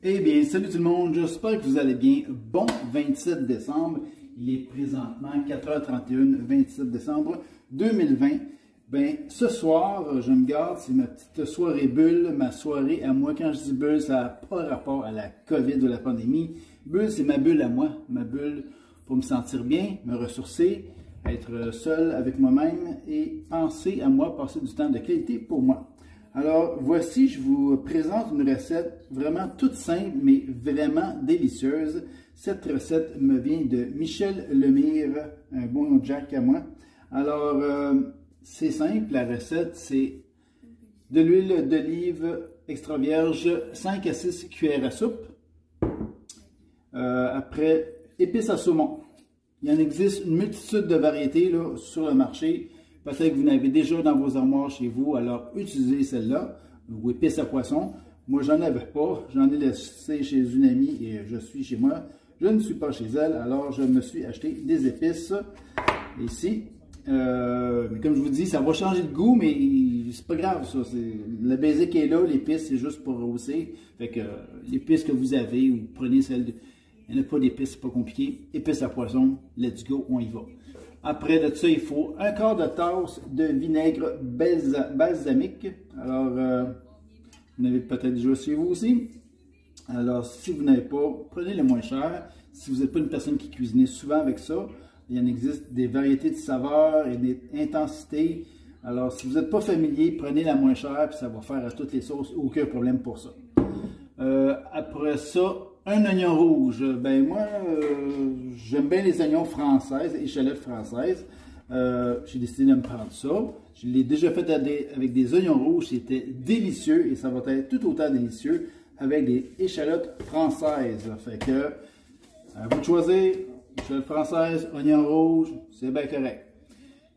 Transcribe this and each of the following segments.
Eh bien, salut tout le monde, j'espère que vous allez bien. Bon 27 décembre, il est présentement 4h31, 27 décembre 2020. Ben, ce soir, je me garde, c'est ma petite soirée bulle, ma soirée à moi. Quand je dis bulle, ça n'a pas rapport à la COVID ou la pandémie. Bulle, c'est ma bulle à moi, ma bulle pour me sentir bien, me ressourcer, être seul avec moi-même et penser à moi, passer du temps de qualité pour moi. Alors, voici, je vous présente une recette vraiment toute simple, mais vraiment délicieuse. Cette recette me vient de Michel Lemire, un bon Jack à moi. Alors, c'est simple, la recette, c'est de l'huile d'olive extra vierge, 5 à 6 cuillères à soupe. Après, épices à saumon. Il y en existe une multitude de variétés là, sur le marché. Peut-être que vous en avez déjà dans vos armoires chez vous, alors utilisez celle-là, ou épices à poisson. Moi, j'en avais pas, j'en ai laissé chez une amie et je suis chez moi. Je ne suis pas chez elle, alors je me suis acheté des épices ici. Mais comme je vous dis, ça va changer de goût, mais c'est pas grave ça. Le basic est là, l'épice c'est juste pour rehausser. Fait que l'épice que vous avez, vous prenez celle de... Il n'y en a pas d'épices, c'est pas compliqué. Épices à poisson, let's go, on y va. Après de ça, il faut un quart de tasse de vinaigre balsamique. Alors, vous en avez peut-être déjà chez vous aussi. Alors, si vous n'avez pas, prenez le moins cher. Si vous n'êtes pas une personne qui cuisine souvent avec ça, il y en existe des variétés de saveurs et des intensités. Alors, si vous n'êtes pas familier, prenez la moins chère, puis ça va faire à toutes les sauces, aucun problème pour ça. Après ça, un oignon rouge. Ben moi, j'aime bien les oignons françaises, échalotes françaises. J'ai décidé de me prendre ça. Je l'ai déjà fait avec des oignons rouges. C'était délicieux et ça va être tout autant délicieux avec des échalotes françaises. Fait que, à vous de choisir, échalotes françaises, oignons rouges, c'est bien correct.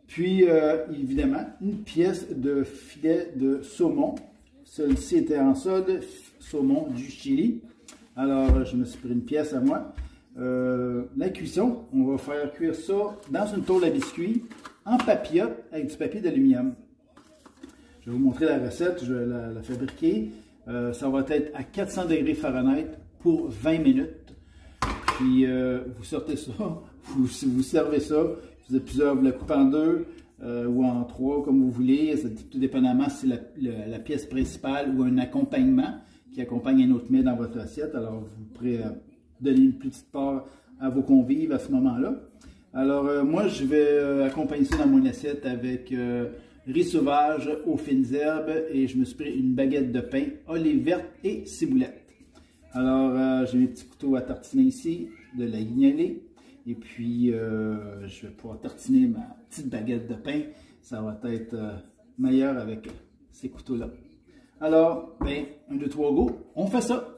Puis, évidemment, une pièce de filet de saumon. Celui-ci était en solde, saumon du Chili. Alors, je me suis pris une pièce à moi. La cuisson, on va faire cuire ça dans une tôle à biscuits en papillote avec du papier d'aluminium. Je vais vous montrer la recette, je vais la fabriquer. Ça va être à 400 degrés Fahrenheit pour 20 minutes. Puis, vous sortez ça, vous servez ça. Vous êtes plusieurs, vous la coupez en deux ou en trois, comme vous voulez. Tout dépendamment si c'est la pièce principale ou un accompagnement qui accompagne un autre mets dans votre assiette. Alors, vous pourrez donner une petite part à vos convives à ce moment-là. Alors, moi, je vais accompagner ça dans mon assiette avec riz sauvage aux fines herbes et je me suis pris une baguette de pain, olive verte et ciboulette. Alors, j'ai mes petits couteaux à tartiner ici, de la guignolée. Et puis, je vais pouvoir tartiner ma petite baguette de pain. Ça va être meilleur avec ces couteaux-là. Alors, ben, 1, 2, 3, go, on fait ça.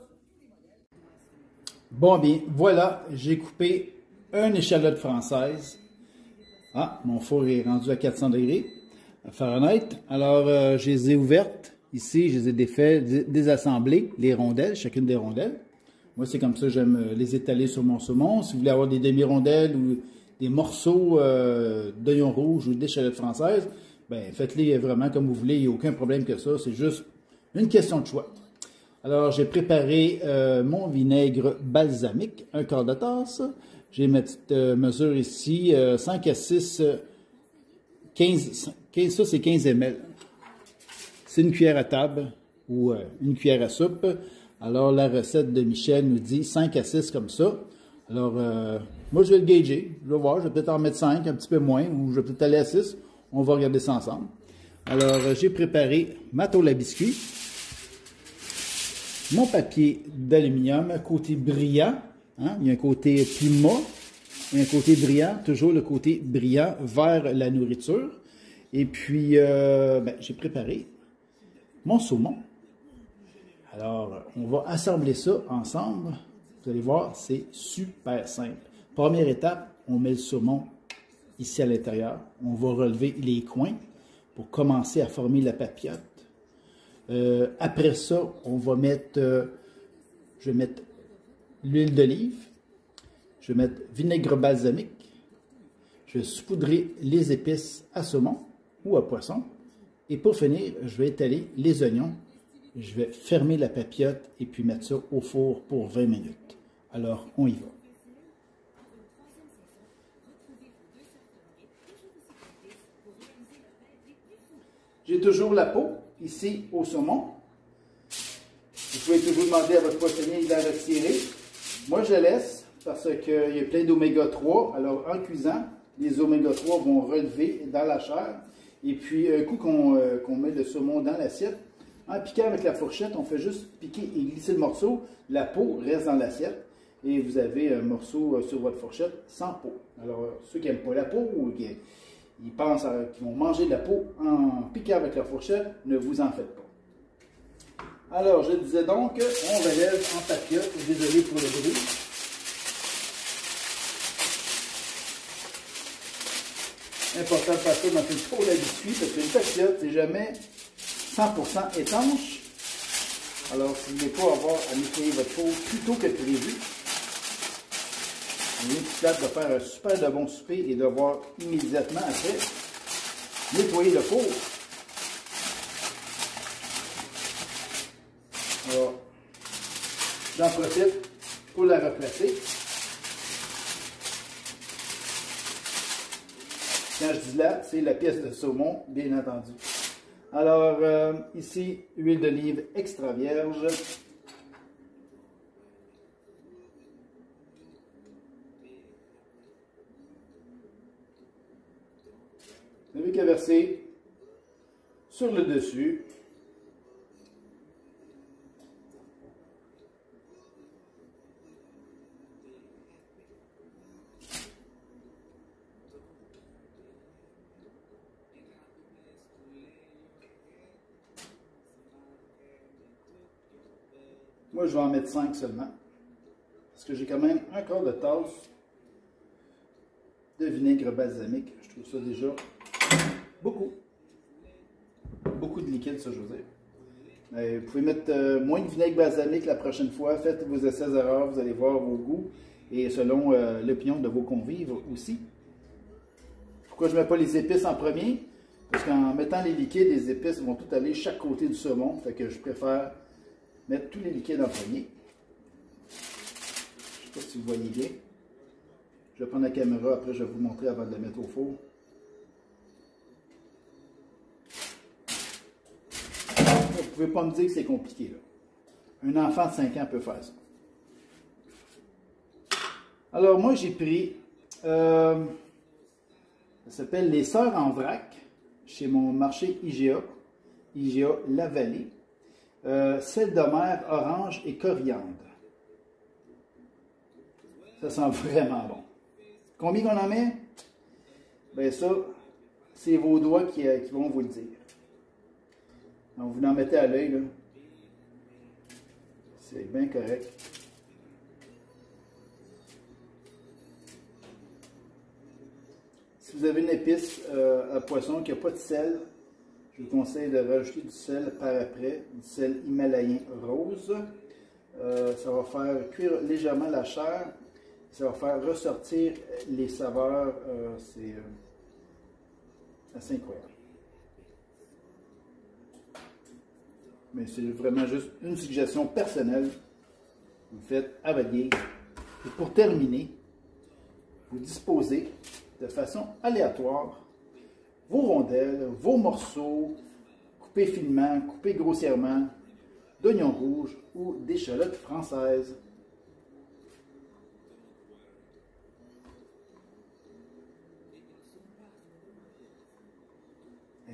Bon, bien, voilà, j'ai coupé une échalote française. Ah, mon four est rendu à 400 degrés Fahrenheit. Alors, je les ai ouvertes. Ici, je les ai défaites, désassemblées, les rondelles, chacune des rondelles. Moi, c'est comme ça, j'aime les étaler sur mon saumon. Si vous voulez avoir des demi-rondelles ou des morceaux d'oignons rouges ou d'échalotes françaises, ben, faites-les vraiment comme vous voulez. Il n'y a aucun problème que ça. C'est juste une question de choix. Alors, j'ai préparé mon vinaigre balsamique, un quart de tasse. J'ai ma petite mesure ici, 5 à 6, 15 ça c'est 15 ml. C'est une cuillère à table ou une cuillère à soupe. Alors, la recette de Michel nous dit 5 à 6 comme ça. Alors, moi, je vais le gager. Je vais voir, je vais peut-être en mettre 5, un petit peu moins, ou je vais peut-être aller à 6. On va regarder ça ensemble. Alors, j'ai préparé ma tôle à biscuits, mon papier d'aluminium, côté brillant. Hein? Il y a un côté plus mat et un côté brillant, toujours le côté brillant vers la nourriture. Et puis, ben, j'ai préparé mon saumon. Alors, on va assembler ça ensemble. Vous allez voir, c'est super simple. Première étape, on met le saumon ici à l'intérieur. On va relever les coins pour commencer à former la papillote. Après ça, on va mettre, je vais mettre l'huile d'olive. Je vais mettre vinaigre balsamique. Je vais saupoudrer les épices à saumon ou à poisson. Et pour finir, je vais étaler les oignons Je vais fermer la papillote et puis mettre ça au four pour 20 minutes. Alors, on y va. J'ai toujours la peau ici au saumon. Vous pouvez toujours demander à votre poissonnier de la retirer. Moi, je la laisse parce qu'il y a plein d'oméga 3. Alors, en cuisant, les oméga 3 vont relever dans la chair. Et puis, un coup qu'on met le saumon dans l'assiette, en piquant avec la fourchette, on fait juste piquer et glisser le morceau. La peau reste dans l'assiette. Et vous avez un morceau sur votre fourchette sans peau. Alors, ceux qui n'aiment pas la peau ou qui pensent qu'ils vont manger de la peau en piquant avec la fourchette, ne vous en faites pas. Alors, je disais donc, on relève en papillote. Désolé pour le bruit. Important de faire ça dans une peau à biscuit parce qu'une papillote, c'est jamais 100% étanche. Alors, si vous ne voulez pas avoir à nettoyer votre peau plus tôt que prévu, il est plus plate de faire un super de bon souper et de voir immédiatement après nettoyer le four. Alors, j'en profite pour la replacer. Quand je dis là, c'est la pièce de saumon, bien entendu. Alors, ici, huile d'olive extra vierge. Vous n'avez qu'à verser sur le dessus. Moi, je vais en mettre 5 seulement. Parce que j'ai quand même un quart de tasse de vinaigre balsamique. Je trouve ça déjà beaucoup. Beaucoup de liquide, ça, je veux dire. Vous pouvez mettre moins de vinaigre balsamique la prochaine fois. Faites vos essais-erreurs, vous allez voir vos goûts. Et selon l'opinion de vos convives aussi. Pourquoi je ne mets pas les épices en premier? Parce qu'en mettant les liquides, les épices vont tout aller chaque côté du saumon. Fait que je préfère mettre tous les liquides en premier. Je ne sais pas si vous voyez bien. Je vais prendre la caméra, après je vais vous montrer avant de la mettre au four. Vous ne pouvez pas me dire que c'est compliqué, là. Un enfant de 5 ans peut faire ça. Alors moi j'ai pris, ça s'appelle les Sœurs en vrac, chez mon marché IGA, IGA La Vallée. Sel de mer, orange et coriandre. Ça sent vraiment bon. Combien qu'on en met? Bien ça, c'est vos doigts qui vont vous le dire. Donc vous en mettez à l'œil, là. C'est bien correct. Si vous avez une épice à poisson qui n'a pas de sel, je vous conseille de rajouter du sel par après, du sel himalayen rose. Ça va faire cuire légèrement la chair. Ça va faire ressortir les saveurs. C'est assez incroyable. Mais c'est vraiment juste une suggestion personnelle. Vous faites à votre guise. Et pour terminer, vous disposez de façon aléatoire vos rondelles, vos morceaux, coupés finement, coupés grossièrement, d'oignons rouges ou d'échalotes françaises.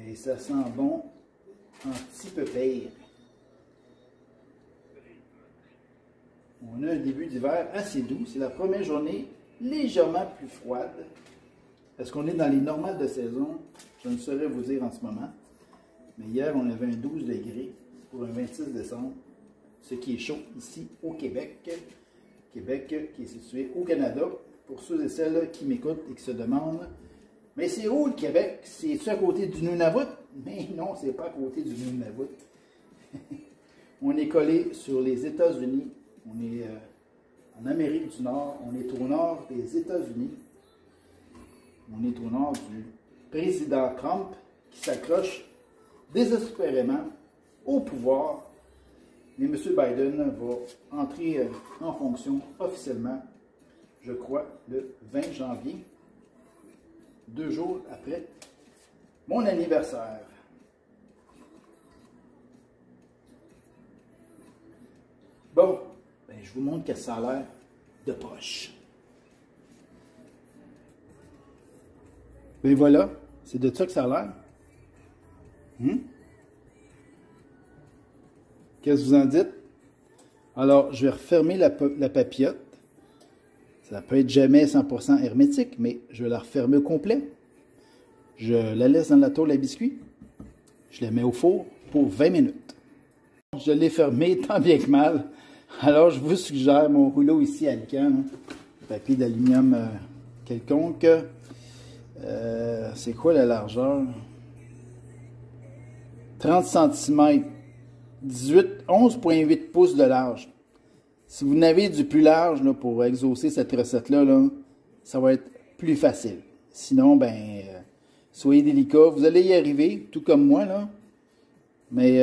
Et ça sent bon un petit peu pire. On a un début d'hiver assez doux. C'est la première journée légèrement plus froide. Est-ce qu'on est dans les normales de saison? Je ne saurais vous dire en ce moment. Mais hier, on avait un 12 degrés pour un 26 décembre. Ce qui est chaud ici au Québec. Québec qui est situé au Canada. Pour ceux et celles qui m'écoutent et qui se demandent, mais c'est où le Québec? C'est-tu à côté du Nunavut? Mais non, c'est pas à côté du Nunavut. On est collé sur les États-Unis. On est en Amérique du Nord. On est au nord des États-Unis. On est au nord du président Trump qui s'accroche désespérément au pouvoir Et M. Biden va entrer en fonction officiellement, je crois, le 20 janvier, 2 jours après mon anniversaire. Bon, ben, je vous montre que ça a l'air de poche. Ben voilà, c'est de ça que ça a l'air. Qu'est-ce que vous en dites? Alors, je vais refermer la papillote. Ça peut être jamais 100% hermétique, mais je vais la refermer au complet. Je la laisse dans la tôle à biscuits. Je la mets au four pour 20 minutes. Je l'ai fermée tant bien que mal. Alors, je vous suggère mon rouleau ici à Alcan, papier d'aluminium quelconque. C'est quoi la largeur? 30 cm, 11,8 pouces de large. Si vous n'avez du plus large là, pour exaucer cette recette-là, ça va être plus facile. Sinon, ben, soyez délicat. Vous allez y arriver, tout comme moi, là. Mais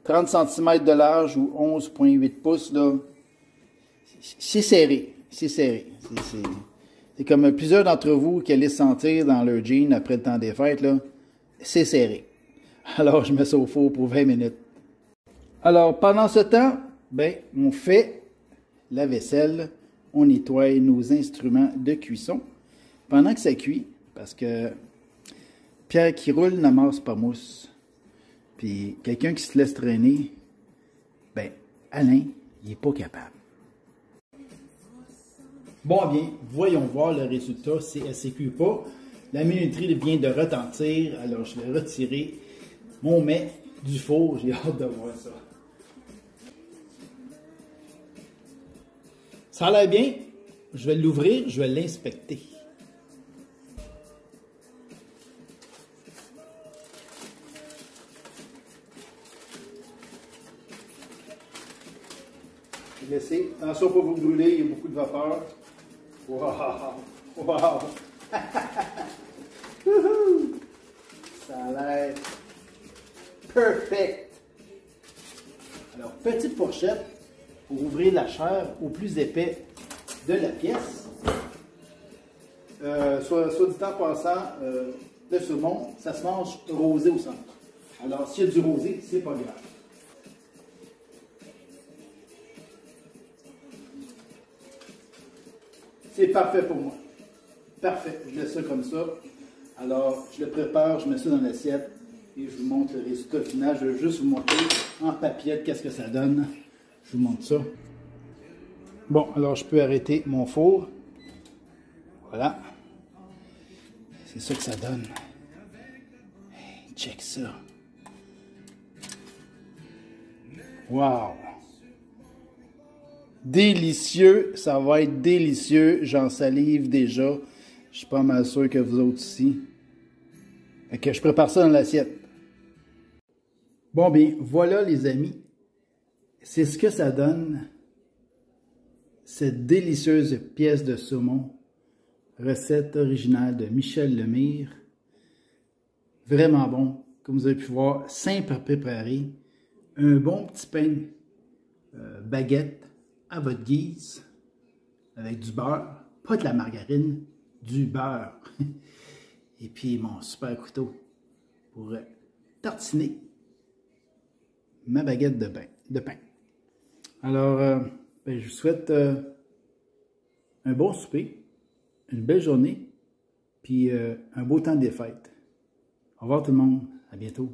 30 cm de large ou 11,8 pouces, là, c'est serré. C'est serré. C'est comme plusieurs d'entre vous qui allaient sentir dans leur jean après le temps des fêtes, là. C'est serré. Alors, je mets ça au four pour 20 minutes. Alors, pendant ce temps, ben, on fait la vaisselle, on nettoie nos instruments de cuisson. Pendant que ça cuit, parce que pierre qui roule n'amasse pas mousse. Puis, quelqu'un qui se laisse traîner, ben, Alain, il n'est pas capable. Bon, bien, voyons voir le résultat si elle ne s'écuit pas. La minuterie vient de retentir, alors je vais retirer mon mets du four. J'ai hâte de voir ça. Ça a l'air bien. Je vais l'ouvrir, je vais l'inspecter. Je vais laisser. Attention pour vous brûler, il y a beaucoup de vapeur. Wow! Wow! Ça a l'air perfect. Alors, petite fourchette pour ouvrir la chair au plus épais de la pièce. Soit dit en passant, le saumon, ça se mange rosé au centre. Alors, s'il y a du rosé, c'est pas grave. C'est parfait pour moi. Parfait. Je laisse ça comme ça. Alors, je le prépare, je mets ça dans l'assiette et je vous montre le résultat final. Je vais juste vous montrer en papillette qu'est-ce que ça donne. Je vous montre ça. Bon, alors je peux arrêter mon four. Voilà. C'est ça que ça donne. Hey, check ça. Wow! Délicieux, ça va être délicieux. J'en salive déjà. Je suis pas mal sûr que vous autres aussi. Fait que je prépare ça dans l'assiette. Bon bien, voilà les amis. C'est ce que ça donne. Cette délicieuse pièce de saumon. Recette originale de Michel Lemire. Vraiment bon. Comme vous avez pu voir, simple à préparer. Un bon petit pain baguette à votre guise, avec du beurre, pas de la margarine, du beurre. Et puis mon super couteau pour tartiner ma baguette de pain. Alors, ben, je vous souhaite un bon souper, une belle journée, puis un beau temps des fêtes. Au revoir tout le monde, à bientôt.